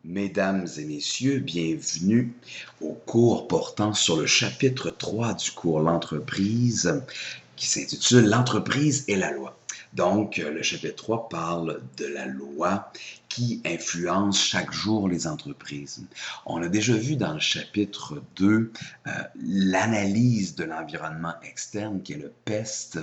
Mesdames et messieurs, bienvenue au cours portant sur le chapitre 3 du cours L'entreprise qui s'intitule L'entreprise et la loi. Donc, le chapitre 3 parle de la loi qui influence chaque jour les entreprises. On a déjà vu dans le chapitre 2 l'analyse de l'environnement externe qui est le PEST.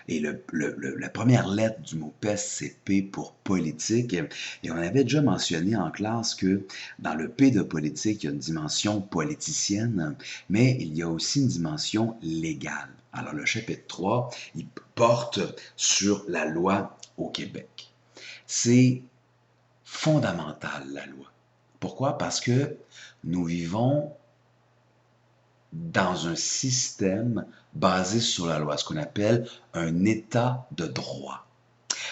Et la première lettre du mot PEST, c'est P pour politique. Et on avait déjà mentionné en classe que dans le P de politique, il y a une dimension politicienne, mais il y a aussi une dimension légale. Alors, le chapitre 3, il porte sur la loi au Québec. C'est fondamental, la loi. Pourquoi? Parce que nous vivons dans un système basé sur la loi, ce qu'on appelle un état de droit.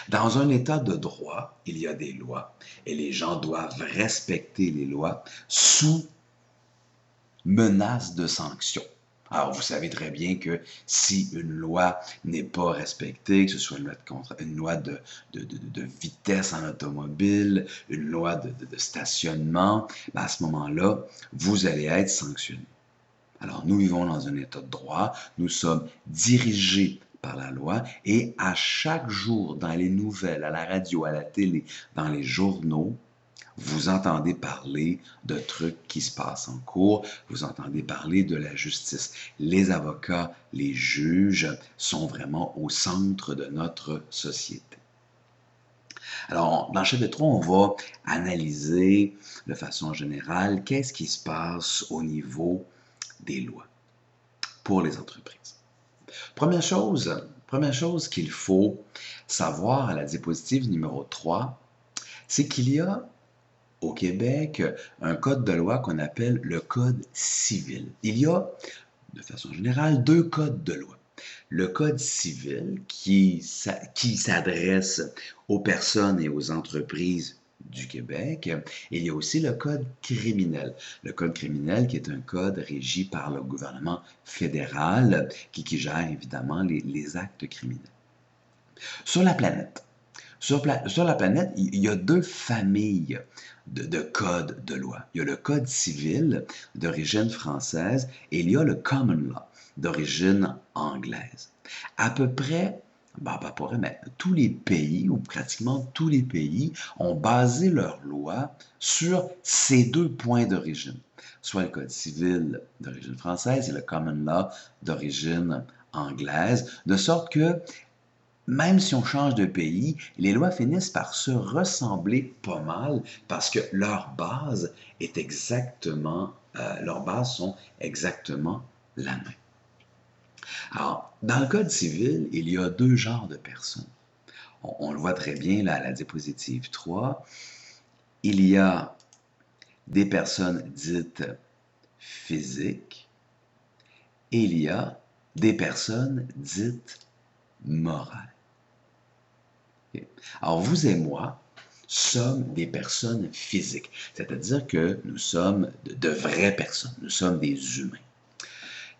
Dans un état de droit, il y a des lois et les gens doivent respecter les lois sous menace de sanctions. Alors, vous savez très bien que si une loi n'est pas respectée, que ce soit une loi de vitesse en automobile, une loi de stationnement, à ce moment-là, vous allez être sanctionné. Alors, nous vivons dans un état de droit, nous sommes dirigés par la loi et à chaque jour, dans les nouvelles, à la radio, à la télé, dans les journaux, vous entendez parler de trucs qui se passent en cours, vous entendez parler de la justice. Les avocats, les juges sont vraiment au centre de notre société. Alors, dans le chapitre 3, on va analyser de façon générale qu'est-ce qui se passe au niveau des lois pour les entreprises. Première chose qu'il faut savoir à la diapositive numéro 3, c'est qu'il y a au Québec un code de loi qu'on appelle le Code civil. Il y a, de façon générale, deux codes de loi. Le Code civil qui s'adresse aux personnes et aux entreprises du Québec. Et il y a aussi le Code criminel. Le Code criminel qui est un code régi par le gouvernement fédéral qui gère évidemment les actes criminels. Sur la planète, sur la planète, il y a deux familles de codes de loi. Il y a le Code civil d'origine française et il y a le Common Law d'origine anglaise. À peu près, mais tous les pays, ou pratiquement tous les pays, ont basé leurs lois sur ces deux points d'origine, soit le Code civil d'origine française et le Common Law d'origine anglaise, de sorte que même si on change de pays, les lois finissent par se ressembler pas mal parce que leurs bases sont exactement la même. Alors, dans le Code civil, il y a deux genres de personnes. On le voit très bien là à la diapositive 3. Il y a des personnes dites physiques et il y a des personnes dites morales. Alors, vous et moi sommes des personnes physiques, c'est-à-dire que nous sommes de vraies personnes, nous sommes des humains.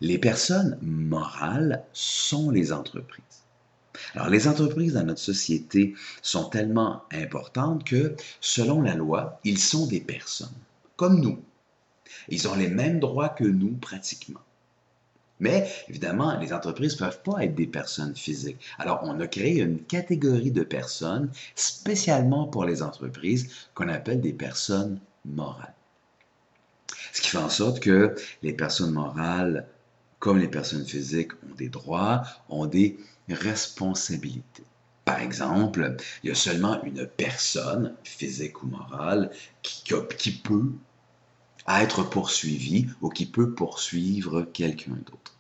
Les personnes morales sont les entreprises. Alors, les entreprises dans notre société sont tellement importantes que, selon la loi, ils sont des personnes, comme nous. Ils ont les mêmes droits que nous, pratiquement. Mais, évidemment, les entreprises ne peuvent pas être des personnes physiques. Alors, on a créé une catégorie de personnes spécialement pour les entreprises qu'on appelle des personnes morales. Ce qui fait en sorte que les personnes morales, comme les personnes physiques, ont des droits, ont des responsabilités. Par exemple, il y a seulement une personne, physique ou morale, qui peut être poursuivie ou qui peut poursuivre quelqu'un d'autre.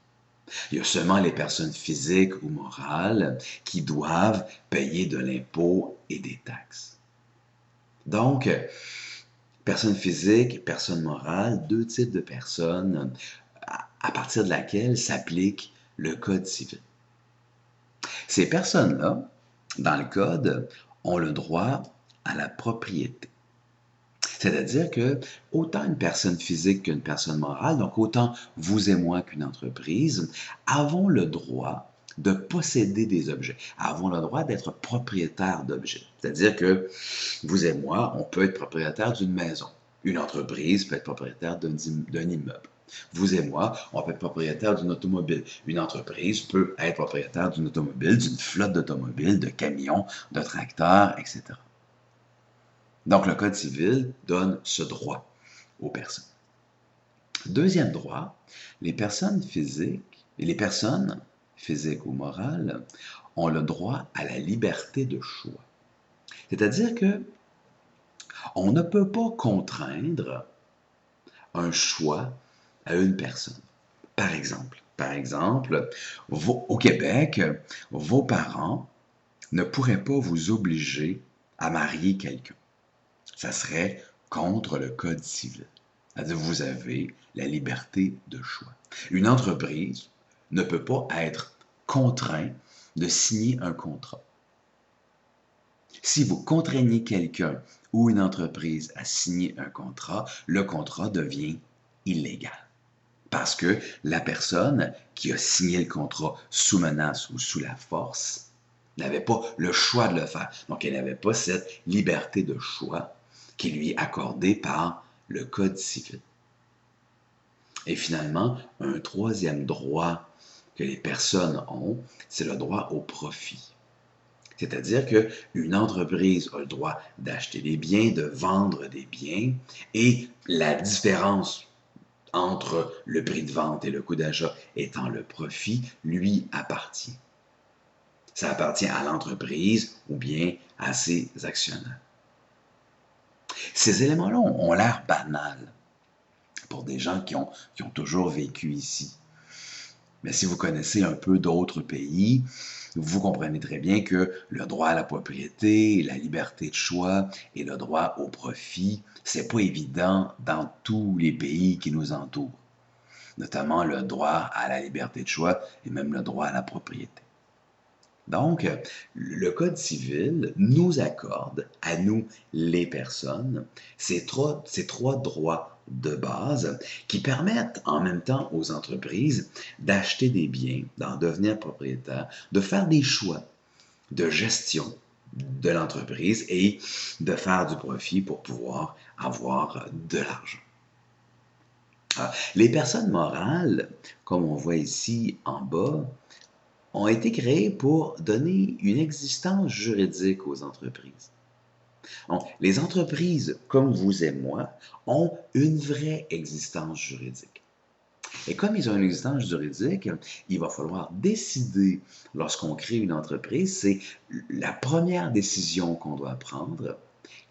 Il y a seulement les personnes physiques ou morales qui doivent payer de l'impôt et des taxes. Donc, personne physique, personne morale, deux types de personnes à partir de laquelle s'applique le Code civil. Ces personnes-là, dans le Code, ont le droit à la propriété. C'est-à-dire que autant une personne physique qu'une personne morale, donc autant vous et moi qu'une entreprise, avons le droit de posséder des objets, avons le droit d'être propriétaire d'objets. C'est-à-dire que vous et moi, on peut être propriétaire d'une maison. Une entreprise peut être propriétaire d'un immeuble. Vous et moi, on peut être propriétaire d'une automobile. Une entreprise peut être propriétaire d'une automobile, d'une flotte d'automobiles, de camions, de tracteurs, etc. Donc, le Code civil donne ce droit aux personnes. Deuxième droit, les personnes physiques ou morales, ont le droit à la liberté de choix. C'est-à-dire que on ne peut pas contraindre un choix à une personne. Par exemple, au Québec, vos parents ne pourraient pas vous obliger à marier quelqu'un. Ça serait contre le Code civil. C'est-à-dire que vous avez la liberté de choix. Une entreprise ne peut pas être contrainte de signer un contrat. Si vous contraignez quelqu'un ou une entreprise à signer un contrat, le contrat devient illégal. Parce que la personne qui a signé le contrat sous menace ou sous la force n'avait pas le choix de le faire. Donc, elle n'avait pas cette liberté de choix qui lui est accordée par le Code civil. Et finalement, un troisième droit que les personnes ont, c'est le droit au profit. C'est-à-dire qu'une entreprise a le droit d'acheter des biens, de vendre des biens, et la différence entre le prix de vente et le coût d'achat étant le profit, lui appartient. Ça appartient à l'entreprise ou bien à ses actionnaires. Ces éléments-là ont l'air banals pour des gens qui ont toujours vécu ici. Mais si vous connaissez un peu d'autres pays, vous comprenez très bien que le droit à la propriété, la liberté de choix et le droit au profit, c'est pas évident dans tous les pays qui nous entourent, notamment le droit à la liberté de choix et même le droit à la propriété. Donc, le Code civil nous accorde, à nous les personnes, ces trois droits de base qui permettent en même temps aux entreprises d'acheter des biens, d'en devenir propriétaires, de faire des choix de gestion de l'entreprise et de faire du profit pour pouvoir avoir de l'argent. Les personnes morales, comme on voit ici en bas, ont été créées pour donner une existence juridique aux entreprises. Donc, les entreprises, comme vous et moi, ont une vraie existence juridique. Et comme ils ont une existence juridique, il va falloir décider, lorsqu'on crée une entreprise, c'est la première décision qu'on doit prendre,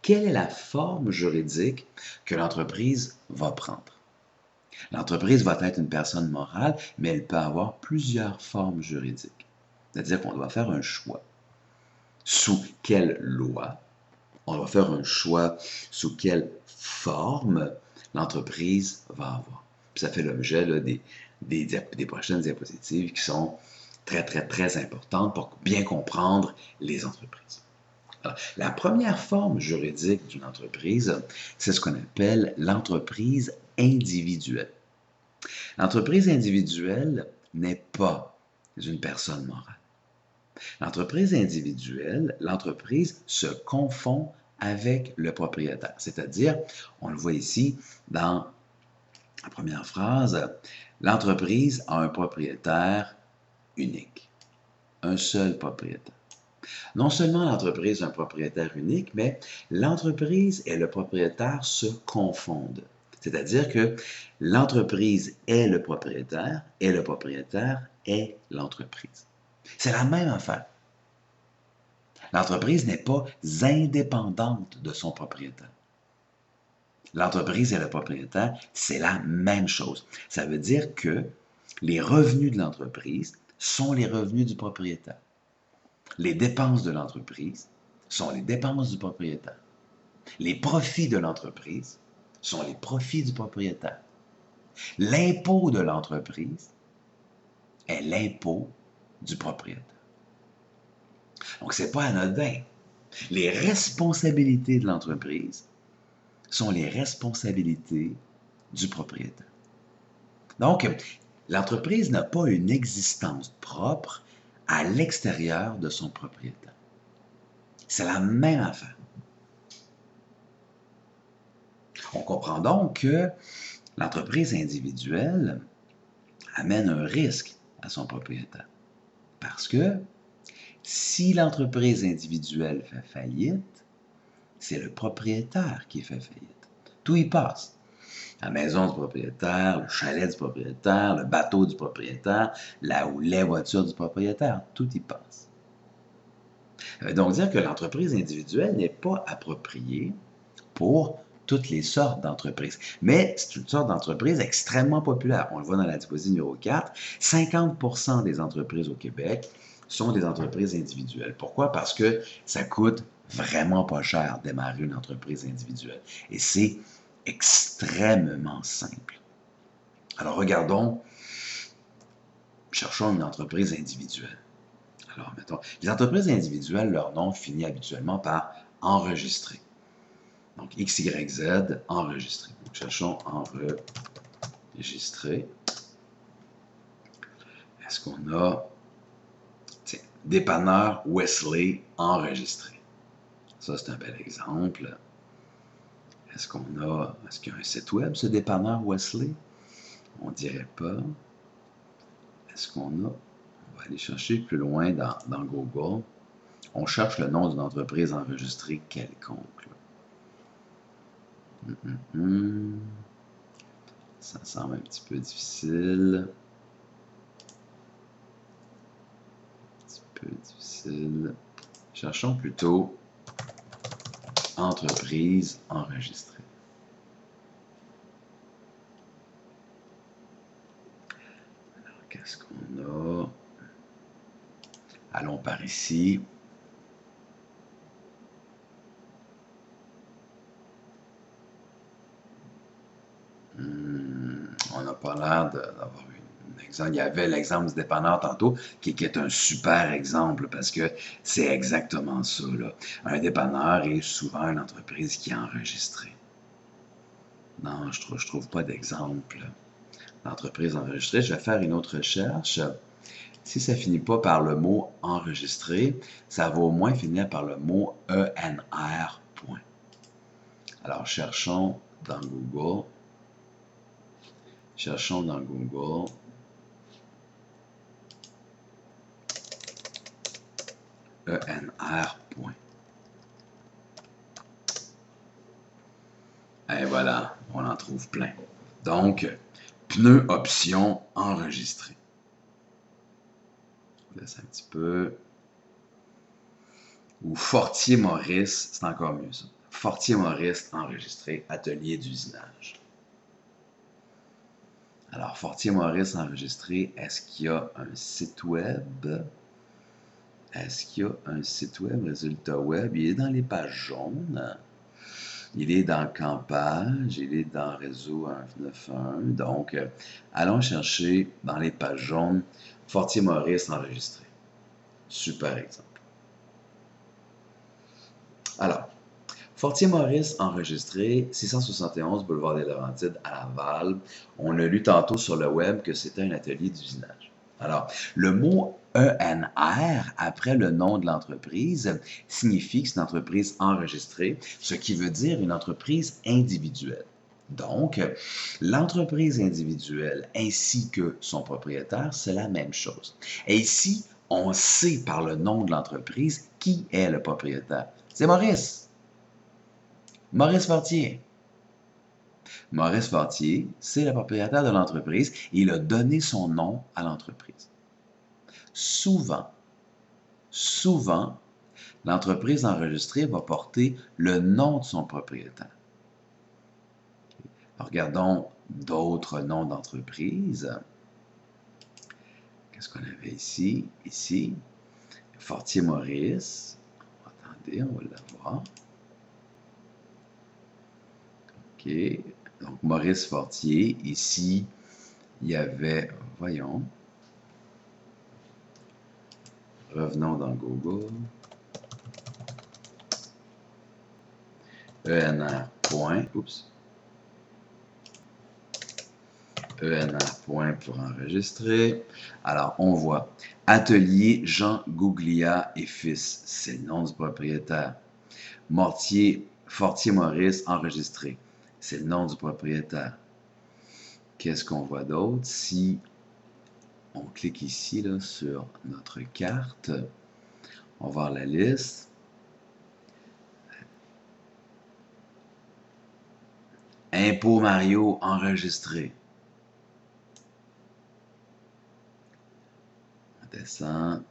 quelle est la forme juridique que l'entreprise va prendre. L'entreprise va être une personne morale, mais elle peut avoir plusieurs formes juridiques. C'est-à-dire qu'on doit faire un choix. Sous quelle loi? On doit faire un choix sous quelle forme l'entreprise va avoir. Puis ça fait l'objet des prochaines diapositives qui sont très, très, très importantes pour bien comprendre les entreprises. Alors, la première forme juridique d'une entreprise, c'est ce qu'on appelle l'entreprise individuelle. L'entreprise individuelle n'est pas une personne morale. L'entreprise individuelle, l'entreprise se confond avec le propriétaire. C'est-à-dire, on le voit ici dans la première phrase, l'entreprise a un propriétaire unique, un seul propriétaire. Non seulement l'entreprise a un propriétaire unique, mais l'entreprise et le propriétaire se confondent. C'est-à-dire que l'entreprise est le propriétaire et le propriétaire est l'entreprise. C'est la même affaire. L'entreprise n'est pas indépendante de son propriétaire. L'entreprise et le propriétaire, c'est la même chose. Ça veut dire que les revenus de l'entreprise sont les revenus du propriétaire. Les dépenses de l'entreprise sont les dépenses du propriétaire. Les profits de l'entreprise sont les profits du propriétaire. L'impôt de l'entreprise est l'impôt du propriétaire. Donc, ce n'est pas anodin. Les responsabilités de l'entreprise sont les responsabilités du propriétaire. Donc, l'entreprise n'a pas une existence propre à l'extérieur de son propriétaire. C'est la même affaire. On comprend donc que l'entreprise individuelle amène un risque à son propriétaire. Parce que si l'entreprise individuelle fait faillite, c'est le propriétaire qui fait faillite. Tout y passe. La maison du propriétaire, le chalet du propriétaire, le bateau du propriétaire, la ou les voitures du propriétaire, tout y passe. Ça veut donc dire que l'entreprise individuelle n'est pas appropriée pour toutes les sortes d'entreprises. Mais c'est une sorte d'entreprise extrêmement populaire. On le voit dans la diapositive numéro 4. 50% des entreprises au Québec sont des entreprises individuelles. Pourquoi? Parce que ça coûte vraiment pas cher démarrer une entreprise individuelle. Et c'est extrêmement simple. Alors regardons, cherchons une entreprise individuelle. Alors, mettons, les entreprises individuelles, leur nom finit habituellement par enregistrer. Donc, XYZ, enregistré. Donc, cherchons enregistrer. Est-ce qu'on a, tiens, dépanneur Wesley enregistré? Ça, c'est un bel exemple. Est-ce qu'il y a un site web, ce dépanneur Wesley? On ne dirait pas. Est-ce qu'on a, on va aller chercher plus loin dans Google. On cherche le nom d'une entreprise enregistrée quelconque. Ça semble un petit peu difficile. Un petit peu difficile. Cherchons plutôt entreprise enregistrée. Alors, qu'est-ce qu'on a? Allons par ici. On n'a pas l'air d'avoir un exemple. Il y avait l'exemple du dépanneur tantôt, qui est un super exemple, parce que c'est exactement ça, là. Un dépanneur est souvent une entreprise qui est enregistrée. Non, je trouve pas d'exemple d'entreprise enregistrée. Je vais faire une autre recherche. Si ça finit pas par le mot enregistré, ça va au moins finir par le mot ENR. Point. Alors, cherchons dans Google. ENR. Point. Et voilà, on en trouve plein. Donc, pneu option enregistré. On laisse un petit peu. Ou Fortier Maurice, c'est encore mieux ça. Fortier Maurice enregistré, atelier d'usinage. Alors, Fortier Maurice enregistré, est-ce qu'il y a un site web? Est-ce qu'il y a un site web, résultat web? Il est dans les pages jaunes. Il est dans Campage, il est dans Réseau 191. Donc, allons chercher dans les pages jaunes Fortier Maurice enregistré. Super exemple. Alors, Fortier Maurice enregistré, 671 boulevard des Laurentides à Laval. On a lu tantôt sur le web que c'était un atelier d'usinage. Alors, le mot ENR après le nom de l'entreprise signifie que c'est une entreprise enregistrée, ce qui veut dire une entreprise individuelle. Donc, l'entreprise individuelle ainsi que son propriétaire, c'est la même chose. Et ici, on sait par le nom de l'entreprise qui est le propriétaire. C'est Maurice. Maurice Fortier. Maurice Fortier, c'est le propriétaire de l'entreprise et il a donné son nom à l'entreprise. Souvent, l'entreprise enregistrée va porter le nom de son propriétaire. Regardons d'autres noms d'entreprises. Qu'est-ce qu'on avait ici? Ici, Fortier Maurice. Attendez, on va l'avoir. OK. Donc, Maurice Fortier. Ici, il y avait, voyons. Revenons dans Google. ENR. Oups. ENR. Pour enregistrer. Alors, on voit Atelier Jean Gouglia et Fils. C'est le nom du propriétaire. Fortier Maurice enregistré. c'est le nom du propriétaire. Qu'est-ce qu'on voit d'autre? Si on clique ici là, sur notre carte, on va voir la liste. Impôt Mario enregistré. On descend.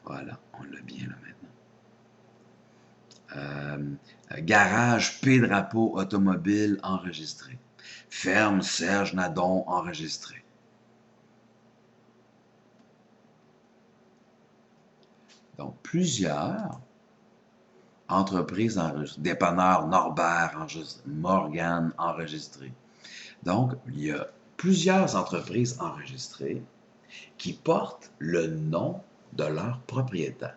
Voilà, on l'a bien là maintenant. Garage P-Drapeau automobile enregistré. Ferme Serge Nadon enregistré. Donc, plusieurs entreprises enregistrées. Dépanneur Norbert enregistré. Morgan enregistré. Donc, il y a plusieurs entreprises enregistrées qui portent le nom de leur propriétaire.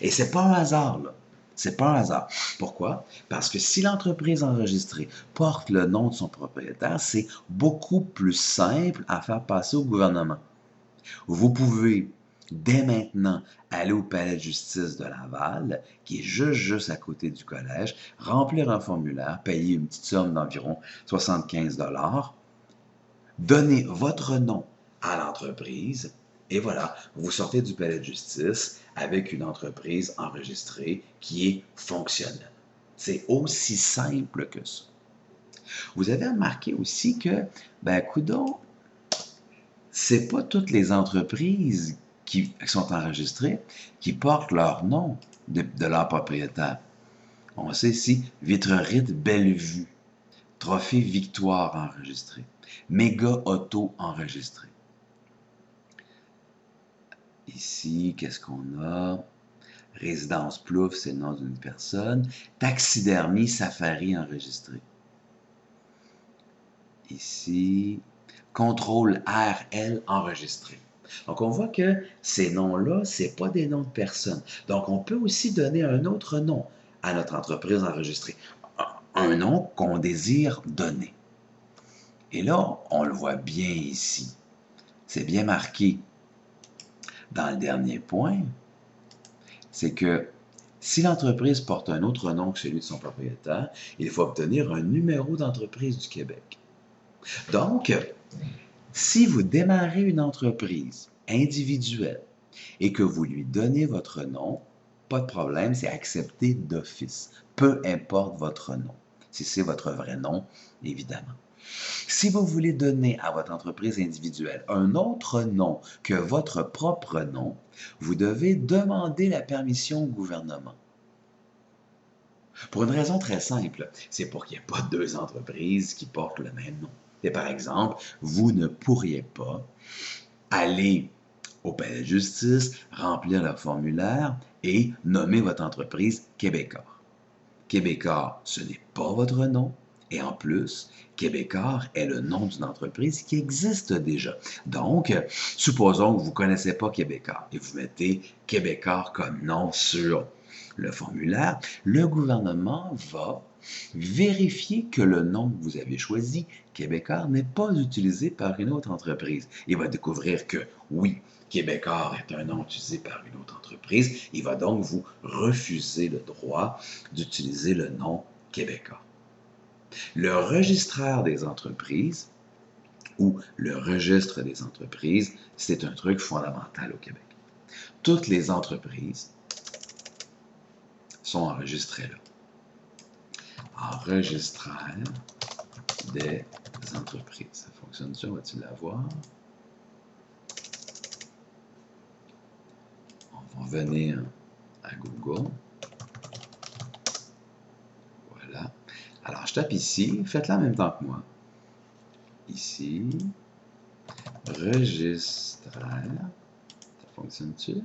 Et c'est pas un hasard, là. C'est pas un hasard. Pourquoi? Parce que si l'entreprise enregistrée porte le nom de son propriétaire, c'est beaucoup plus simple à faire passer au gouvernement. Vous pouvez, dès maintenant, aller au palais de justice de Laval, qui est juste à côté du collège, remplir un formulaire, payer une petite somme d'environ 75 $, donner votre nom à l'entreprise, et voilà, vous sortez du palais de justice avec une entreprise enregistrée qui est fonctionnelle. C'est aussi simple que ça. Vous avez remarqué aussi que, coudonc, c'est pas toutes les entreprises qui sont enregistrées qui portent leur nom de leur propriétaire. On sait ici Vitrerite Bellevue, Trophée Victoire enregistré, Méga Auto enregistré. Ici, qu'est-ce qu'on a? Résidence Plouf, c'est le nom d'une personne. Taxidermie Safari enregistré. Ici, Contrôle RL enregistré. Donc, on voit que ces noms-là, ce n'est pas des noms de personnes. Donc, on peut aussi donner un autre nom à notre entreprise enregistrée. Un nom qu'on désire donner. Et là, on le voit bien ici. C'est bien marqué dans le dernier point. C'est que si l'entreprise porte un autre nom que celui de son propriétaire, il faut obtenir un numéro d'entreprise du Québec. Donc, si vous démarrez une entreprise individuelle et que vous lui donnez votre nom, pas de problème, c'est accepté d'office, peu importe votre nom. Si c'est votre vrai nom, évidemment. Si vous voulez donner à votre entreprise individuelle un autre nom que votre propre nom, vous devez demander la permission au gouvernement. Pour une raison très simple, c'est pour qu'il n'y ait pas deux entreprises qui portent le même nom. Et par exemple, vous ne pourriez pas aller au palais de justice, remplir le formulaire et nommer votre entreprise Québécois. Québécois, ce n'est pas votre nom. Et en plus, Québécois est le nom d'une entreprise qui existe déjà. Donc, supposons que vous ne connaissez pas Québécois et vous mettez Québécois comme nom sur le formulaire, le gouvernement va vérifier que le nom que vous avez choisi, Québécois, n'est pas utilisé par une autre entreprise. Il va découvrir que, oui, Québécois est un nom utilisé par une autre entreprise. Il va donc vous refuser le droit d'utiliser le nom Québécois. Le registraire des entreprises ou le registre des entreprises, c'est un truc fondamental au Québec. Toutes les entreprises sont enregistrées là. Enregistraire des entreprises. Ça fonctionne-tu? Va-t-il l'avoir? On va venir à Google. Voilà. Alors, je tape ici. Faites-le en même temps que moi. Ici. Registraire. Ça fonctionne-tu?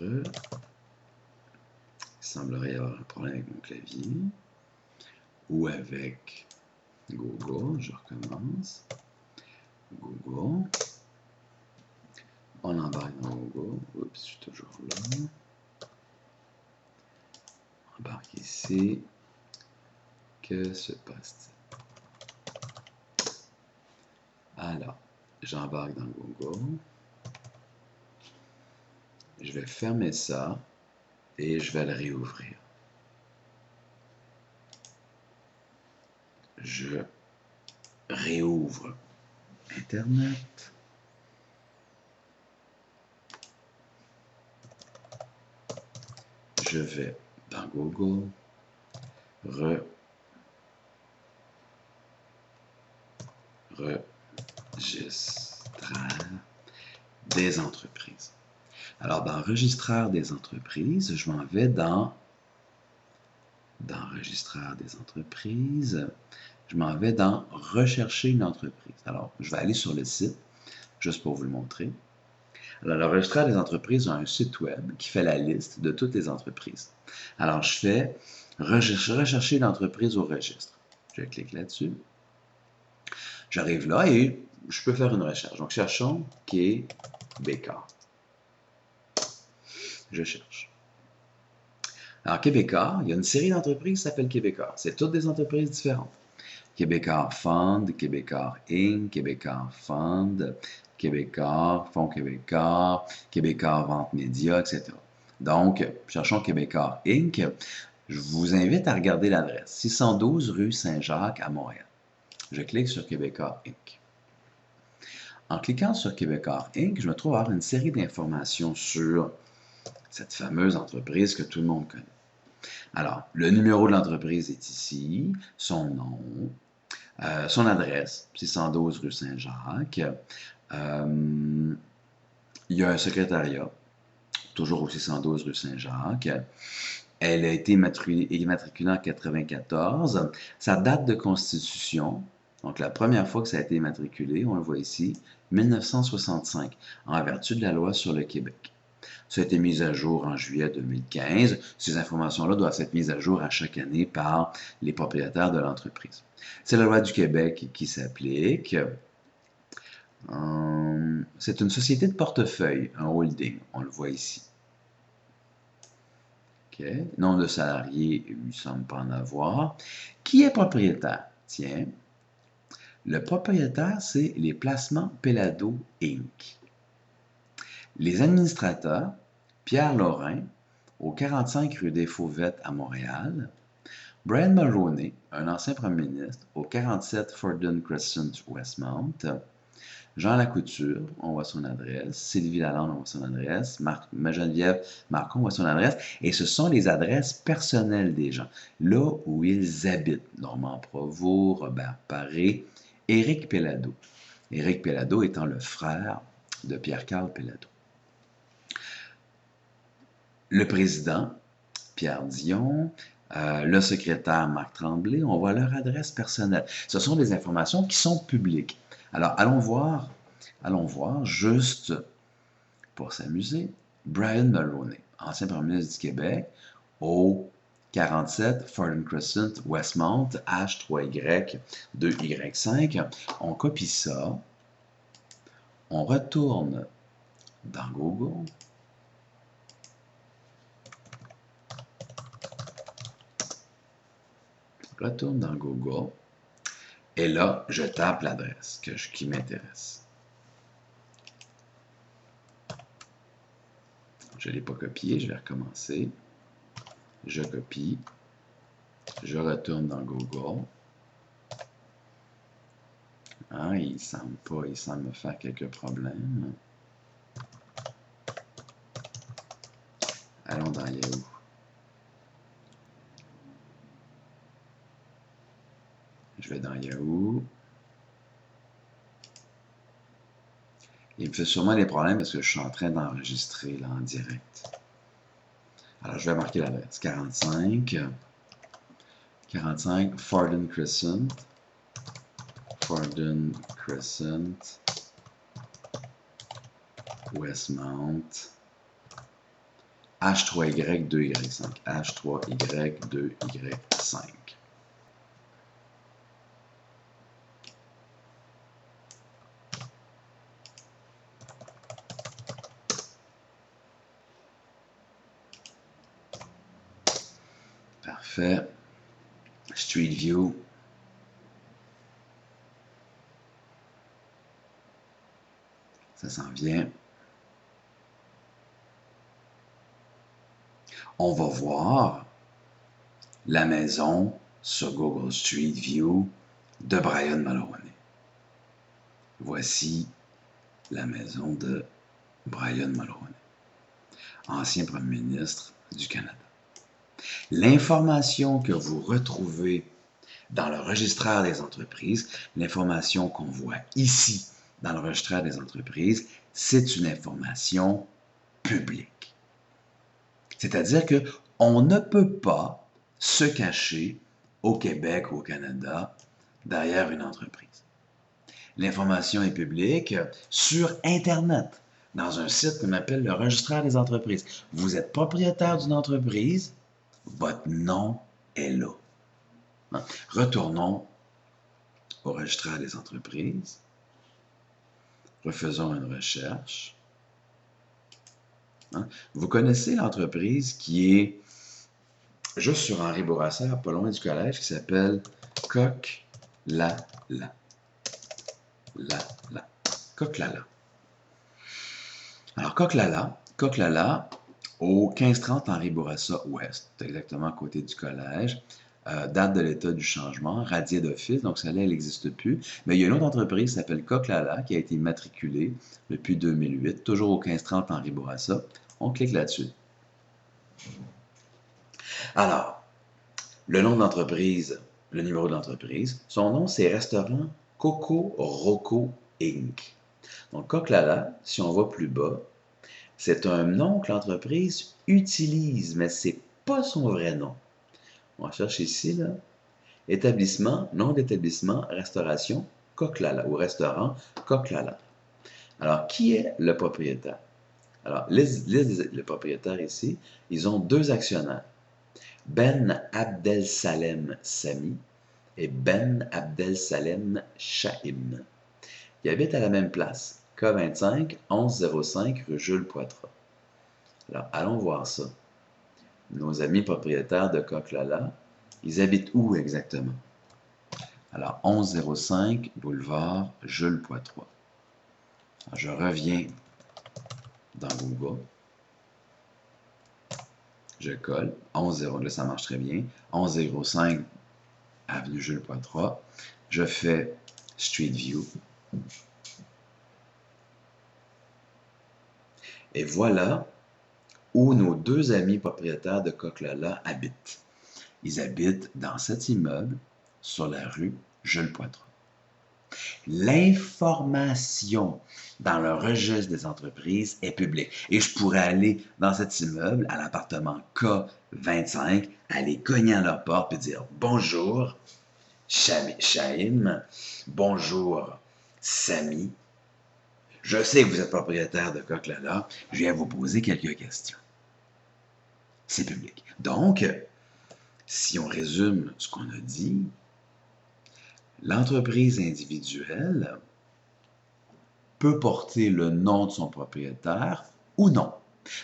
Il semblerait y avoir un problème avec mon clavier. Ou avec Google. Je recommence. Google. On embarque dans Google. Oups, je suis toujours là. On embarque ici. Que se passe-t-il? Alors, j'embarque dans Google. Je vais fermer ça. et je vais le réouvrir. Je réouvre Internet. Je vais dans Google, registraire des entreprises. Alors, dans Registraire des entreprises, je m'en vais dans Registraire des entreprises, je m'en vais dans Rechercher une entreprise. Alors, je vais aller sur le site, juste pour vous le montrer. Alors, le Registraire des entreprises a un site web qui fait la liste de toutes les entreprises. Alors, je fais Rechercher une entreprise au registre. Je clique là-dessus. J'arrive là et je peux faire une recherche. Donc, cherchons Québécois. Je cherche. Alors, Québécois, il y a une série d'entreprises qui s'appelle Québécois. C'est toutes des entreprises différentes. Québécois Fund, Québécois Inc., Québécois Fund, Québécois, Fonds Québécois, Québécois Vente Média, etc. Donc, cherchons Québécois Inc. Je vous invite à regarder l'adresse. 612 rue Saint-Jacques à Montréal. Je clique sur Québécois Inc. En cliquant sur Québécois Inc., je me trouve à avoir une série d'informations sur cette fameuse entreprise que tout le monde connaît. Alors, le numéro de l'entreprise est ici, son nom, son adresse, 612 rue Saint-Jacques. Il y a un secrétariat, toujours au 612 rue Saint-Jacques. Elle a été immatriculée en 1994. Sa date de constitution, donc la première fois que ça a été immatriculé, on le voit ici, 1965, en vertu de la loi sur le Québec. Ça a été mis à jour en juillet 2015. Ces informations-là doivent être mises à jour à chaque année par les propriétaires de l'entreprise. C'est la loi du Québec qui s'applique. C'est une société de portefeuille, un holding, on le voit ici. Okay. Nombre de salariés, il ne semble pas en avoir. Qui est propriétaire? Tiens, le propriétaire, c'est les Placements Pelado Inc. Les administrateurs, Pierre Lorrain, au 45 rue des Fauvettes à Montréal. Brian Mulroney, un ancien premier ministre, au 47 Fordham Crescent, Westmount. Jean Lacouture, on voit son adresse. Sylvie Lalande, on voit son adresse. Geneviève Marcon, on voit son adresse. Et ce sont les adresses personnelles des gens, là où ils habitent. Normand Provost, Robert Paré, Éric Pellado. Éric Pellado étant le frère de Pierre-Carl Pellado. Le président, Pierre Dion, le secrétaire Marc Tremblay, on voit leur adresse personnelle. Ce sont des informations qui sont publiques. Alors, allons voir juste pour s'amuser, Brian Mulroney, ancien premier ministre du Québec, au 47 Fordham Crescent, Westmount, H3Y, 2Y5. On copie ça, on retourne dans Google, et là, je tape l'adresse qui m'intéresse. Je ne l'ai pas copié, je vais recommencer. Je copie. Je retourne dans Google. Ah, il semble me faire quelques problèmes. Allons dans Yahoo. Je vais dans Yahoo. Il me fait sûrement des problèmes parce que je suis en train d'enregistrer là en direct. Alors, je vais marquer l'adresse. 45 Fordham Crescent. Westmount. H3Y 2Y5. H3Y 2Y5. Parfait. Street View. Ça s'en vient. on va voir la maison sur Google Street View de Brian Mulroney. Voici la maison de Brian Mulroney, ancien premier ministre du Canada. L'information que vous retrouvez dans le registraire des entreprises, l'information qu'on voit ici dans le registraire des entreprises, c'est une information publique. C'est-à-dire qu'on ne peut pas se cacher au Québec ou au Canada derrière une entreprise. L'information est publique sur Internet, dans un site qu'on appelle le registraire des entreprises. Vous êtes propriétaire d'une entreprise, votre nom est là. Retournons au registraire des entreprises. Refaisons une recherche. Vous connaissez l'entreprise qui est juste sur Henri Bourassa, pas loin du collège, qui s'appelle Coq-La-La. Coq-La-La. Alors, Coq-La-La, au 1530 Henri Bourassa Ouest, exactement à côté du collège, date de l'état du changement, radié d'office, donc celle-là, elle n'existe plus. Mais il y a une autre entreprise qui s'appelle Coq-La-La, qui a été immatriculée depuis 2008, toujours au 1530 Henri Bourassa. On clique là-dessus. Alors, le nom de l'entreprise, le numéro de l'entreprise, son nom, c'est Restaurant Coco Roco Inc. Donc, Coq-La-La, si on va plus bas, c'est un nom que l'entreprise utilise, mais ce n'est pas son vrai nom. On cherche ici, là, établissement, nom d'établissement, restauration, Coq-La-La, ou restaurant Coq-La-La. Alors, qui est le propriétaire? Alors, les propriétaires ici, ils ont deux actionnaires, Ben Abdel-Salem Sami et Ben Abdel-Salem Chahim. Ils habitent à la même place, K25 1105 rue Jules Poitras. Alors, allons voir ça. Nos amis propriétaires de Coq-La-La, ils habitent où exactement? Alors, 1105 boulevard Jules Poitras. Alors, je reviens dans Google. Je colle. 11.0, là, ça marche très bien. 1105 avenue Jules Poitras. Je fais Street View. Et voilà où nos deux amis propriétaires de Coq-La-La habitent. Ils habitent dans cet immeuble sur la rue Jules Poitras. L'information dans le registre des entreprises est publique. Et je pourrais aller dans cet immeuble, à l'appartement K25, aller cogner à leur porte et dire « Bonjour, Chahim. Bonjour, Sami. Je sais que vous êtes propriétaire de Coq-La-La. Je viens vous poser quelques questions. » C'est public. Donc, si on résume ce qu'on a dit, l'entreprise individuelle peut porter le nom de son propriétaire ou non.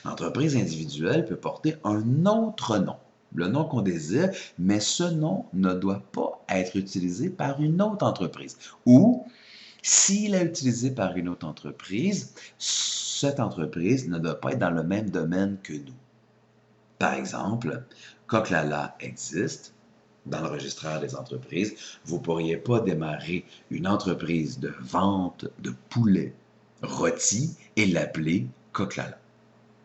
L'entreprise individuelle peut porter un autre nom, le nom qu'on désire, mais ce nom ne doit pas être utilisé par une autre entreprise. Ou, s'il est utilisé par une autre entreprise, cette entreprise ne doit pas être dans le même domaine que nous. Par exemple, Coq-La-La existe dans le registraire des entreprises. Vous ne pourriez pas démarrer une entreprise de vente de poulet rôti et l'appeler Coq-La-La.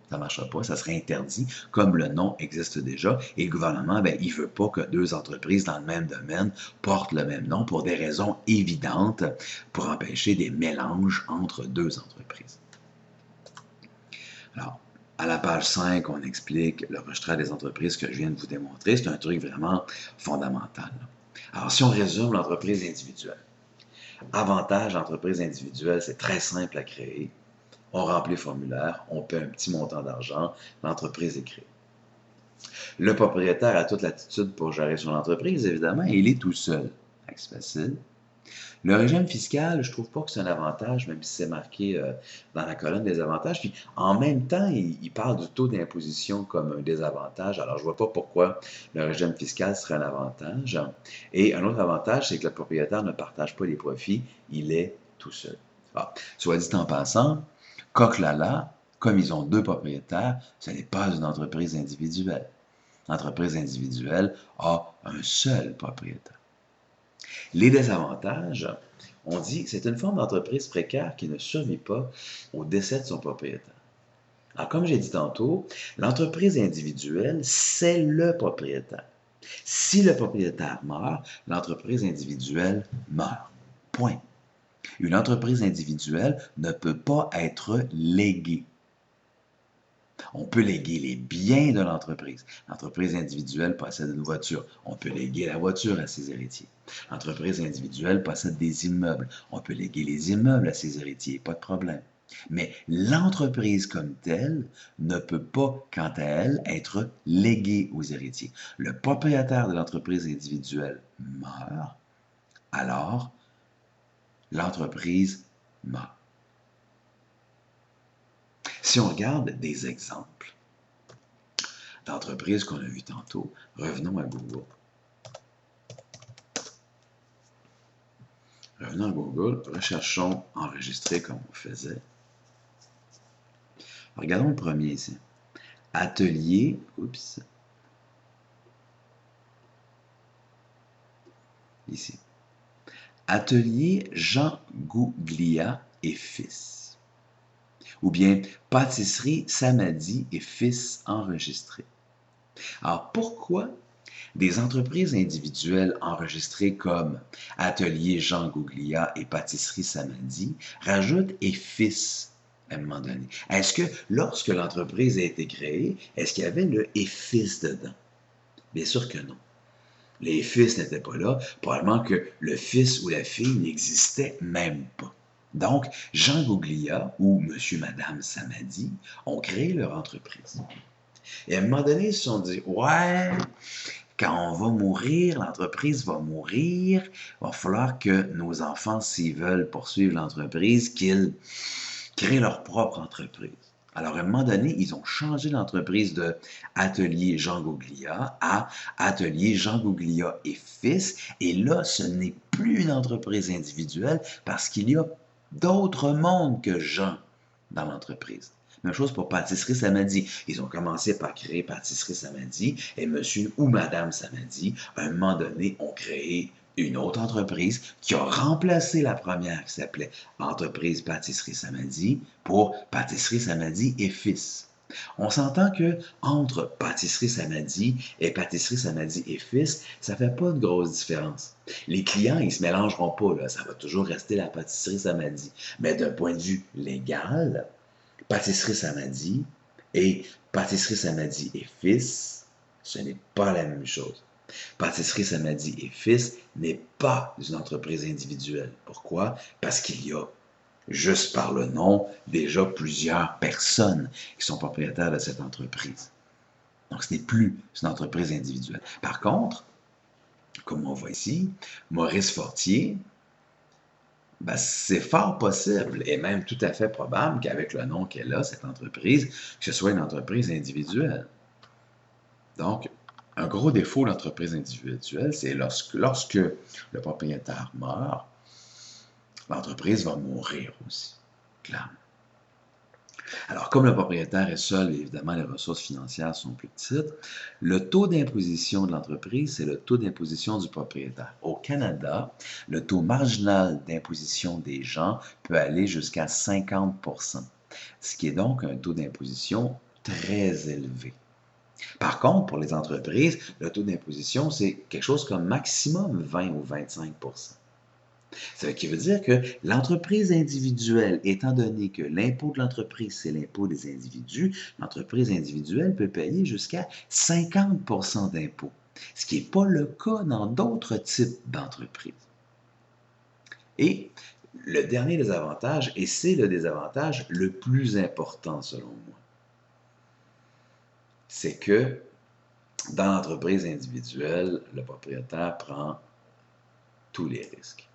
Ça ne marchera pas, ça serait interdit, comme le nom existe déjà. Et le gouvernement, il ne veut pas que deux entreprises dans le même domaine portent le même nom pour des raisons évidentes, pour empêcher des mélanges entre deux entreprises. Alors, à la page 5, on explique le registraire des entreprises que je viens de vous démontrer. C'est un truc vraiment fondamental. Alors, si on résume l'entreprise individuelle, avantage d'entreprise individuelle, c'est très simple à créer. On remplit le formulaire, on paie un petit montant d'argent, l'entreprise est créée. Le propriétaire a toute l'attitude pour gérer son entreprise, évidemment, et il est tout seul. C'est facile. Le régime fiscal, je ne trouve pas que c'est un avantage, même si c'est marqué dans la colonne des avantages. Puis, en même temps, il parle du taux d'imposition comme un désavantage. Alors, je ne vois pas pourquoi le régime fiscal serait un avantage. Et un autre avantage, c'est que le propriétaire ne partage pas les profits, il est tout seul. Ah, soit dit en passant, Coq-La-La Comme ils ont deux propriétaires, ce n'est pas une entreprise individuelle. L'entreprise individuelle a un seul propriétaire. Les désavantages, on dit que c'est une forme d'entreprise précaire qui ne survit pas au décès de son propriétaire. Alors, comme j'ai dit tantôt, l'entreprise individuelle, c'est le propriétaire. Si le propriétaire meurt, l'entreprise individuelle meurt. Point. Une entreprise individuelle ne peut pas être léguée. On peut léguer les biens de l'entreprise. L'entreprise individuelle possède une voiture. On peut léguer la voiture à ses héritiers. L'entreprise individuelle possède des immeubles. On peut léguer les immeubles à ses héritiers, pas de problème. Mais l'entreprise comme telle ne peut pas, quant à elle, être léguée aux héritiers. Le propriétaire de l'entreprise individuelle meurt, alors l'entreprise meurt. Si on regarde des exemples d'entreprises qu'on a vues tantôt, revenons à Google. Revenons à Google, recherchons enregistrer comme on faisait. Regardons le premier ici. Atelier, ici. Atelier Jean Gouglia et Fils. Ou bien Pâtisserie Samadi et Fils enregistré. Alors pourquoi des entreprises individuelles enregistrées comme Atelier Jean Gouglia et Pâtisserie Samadi rajoutent et Fils à un moment donné? Est-ce que lorsque l'entreprise a été créée, est-ce qu'il y avait le et Fils dedans? Bien sûr que non. Les fils n'étaient pas là, probablement que le fils ou la fille n'existait même pas. Donc, Jean Gouglia ou Monsieur, Madame Samadi ont créé leur entreprise. Et à un moment donné, ils se sont dit, ouais, quand on va mourir, l'entreprise va mourir, il va falloir que nos enfants, s'ils veulent poursuivre l'entreprise, qu'ils créent leur propre entreprise. Alors, à un moment donné, ils ont changé l'entreprise de Atelier Jean Gouglia à Atelier Jean Gouglia et Fils. Et là, ce n'est plus une entreprise individuelle parce qu'il y a d'autres mondes que Jean dans l'entreprise. Même chose pour Pâtisserie Samadi. Ils ont commencé par créer Pâtisserie Samadi et Monsieur ou Madame Samadi, à un moment donné, ont créé une autre entreprise qui a remplacé la première qui s'appelait Entreprise Pâtisserie Samadi pour Pâtisserie Samadi et Fils. On s'entend que entre Pâtisserie Samadi et Pâtisserie Samadi et Fils, ça fait pas de grosse différence. Les clients, ils se mélangeront pas, là. Ça va toujours rester la Pâtisserie Samadi. Mais d'un point de vue légal, Pâtisserie Samadi et Pâtisserie Samadi et Fils, ce n'est pas la même chose. Pâtisserie Samadi et Fils n'est pas une entreprise individuelle. Pourquoi? Parce qu'il y a, juste par le nom, déjà plusieurs personnes qui sont propriétaires de cette entreprise. Donc, ce n'est plus une entreprise individuelle. Par contre, comme on voit ici, Maurice Fortier, ben, c'est fort possible et même tout à fait probable qu'avec le nom qu'elle a, cette entreprise, que ce soit une entreprise individuelle. Donc, un gros défaut de l'entreprise individuelle, c'est lorsque le propriétaire meurt, l'entreprise va mourir aussi, clairement. Alors, comme le propriétaire est seul, évidemment, les ressources financières sont plus petites, le taux d'imposition de l'entreprise, c'est le taux d'imposition du propriétaire. Au Canada, le taux marginal d'imposition des gens peut aller jusqu'à 50%, ce qui est donc un taux d'imposition très élevé. Par contre, pour les entreprises, le taux d'imposition, c'est quelque chose comme maximum 20 ou 25%. Ce qui veut dire que l'entreprise individuelle, étant donné que l'impôt de l'entreprise, c'est l'impôt des individus, l'entreprise individuelle peut payer jusqu'à 50% d'impôt, ce qui n'est pas le cas dans d'autres types d'entreprises. Et le dernier désavantage, et c'est le désavantage le plus important selon moi, c'est que dans l'entreprise individuelle, le propriétaire prend tous les risques.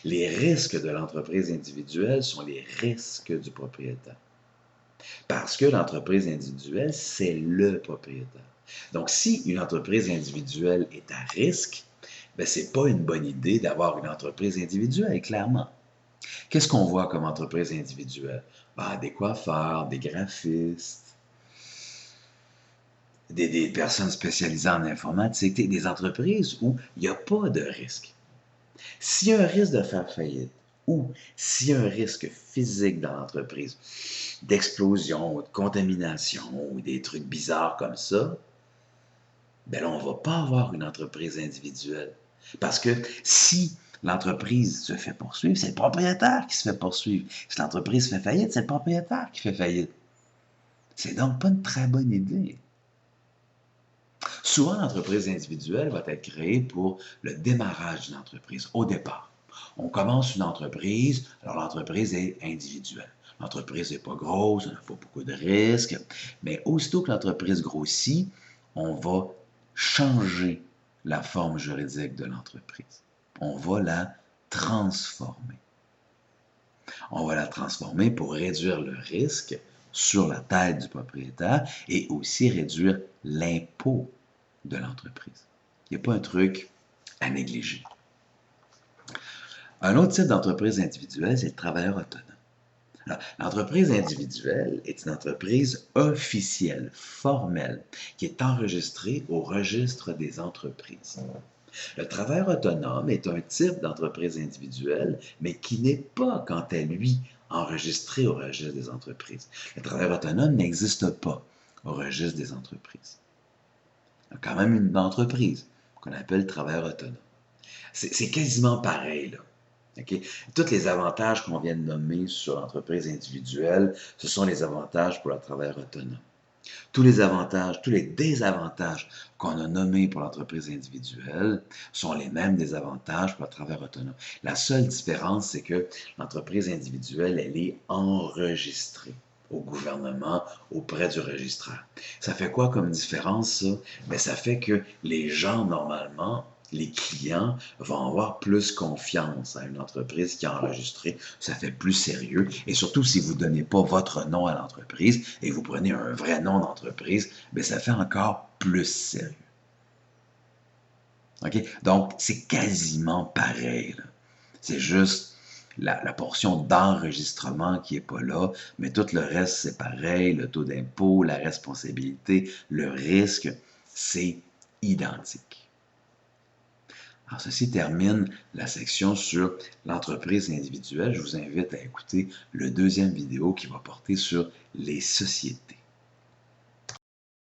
Les risques de l'entreprise individuelle sont les risques du propriétaire. Parce que l'entreprise individuelle, c'est le propriétaire. Donc, si une entreprise individuelle est à risque, ben, ce n'est pas une bonne idée d'avoir une entreprise individuelle, clairement. Qu'est-ce qu'on voit comme entreprise individuelle? Ben, des coiffeurs, des graphistes, des personnes spécialisées en informatique, des entreprises où il n'y a pas de risque. S'il y a un risque de faire faillite ou s'il y a un risque physique dans l'entreprise, d'explosion ou de contamination ou des trucs bizarres comme ça, ben là, on ne va pas avoir une entreprise individuelle. Parce que si l'entreprise se fait poursuivre, c'est le propriétaire qui se fait poursuivre. Si l'entreprise fait faillite, c'est le propriétaire qui fait faillite. C'est donc pas une très bonne idée. Souvent, l'entreprise individuelle va être créée pour le démarrage d'une entreprise, au départ. On commence une entreprise, alors l'entreprise est individuelle. L'entreprise n'est pas grosse, on n'a pas beaucoup de risques, mais aussitôt que l'entreprise grossit, on va changer la forme juridique de l'entreprise. On va la transformer. On va la transformer pour réduire le risque sur la tête du propriétaire et aussi réduire l'impôt de l'entreprise. Il n'y a pas un truc à négliger. Un autre type d'entreprise individuelle, c'est le travailleur autonome. L'entreprise individuelle est une entreprise officielle, formelle, qui est enregistrée au registre des entreprises. Le travailleur autonome est un type d'entreprise individuelle, mais qui n'est pas, quant à lui, enregistré au registre des entreprises. Le travailleur autonome n'existe pas au registre des entreprises. Il y a quand même une entreprise qu'on appelle travailleur autonome. C'est quasiment pareil, là. Okay? Tous les avantages qu'on vient de nommer sur l'entreprise individuelle, ce sont les avantages pour le travailleur autonome. Tous les avantages, tous les désavantages qu'on a nommés pour l'entreprise individuelle sont les mêmes désavantages pour le travailleur autonome. La seule différence, c'est que l'entreprise individuelle, elle est enregistrée au gouvernement auprès du registraire. Ça fait quoi comme différence, ça? Bien, ça fait que les gens, normalement, les clients vont avoir plus confiance à une entreprise qui est enregistrée. Ça fait plus sérieux. Et surtout, si vous ne donnez pas votre nom à l'entreprise et vous prenez un vrai nom d'entreprise, bien, ça fait encore plus sérieux. OK? Donc, c'est quasiment pareil, là. C'est juste la portion d'enregistrement qui n'est pas là, mais tout le reste, c'est pareil. Le taux d'impôt, la responsabilité, le risque, c'est identique. Alors, ceci termine la section sur l'entreprise individuelle. Je vous invite à écouter le deuxième vidéo qui va porter sur les sociétés.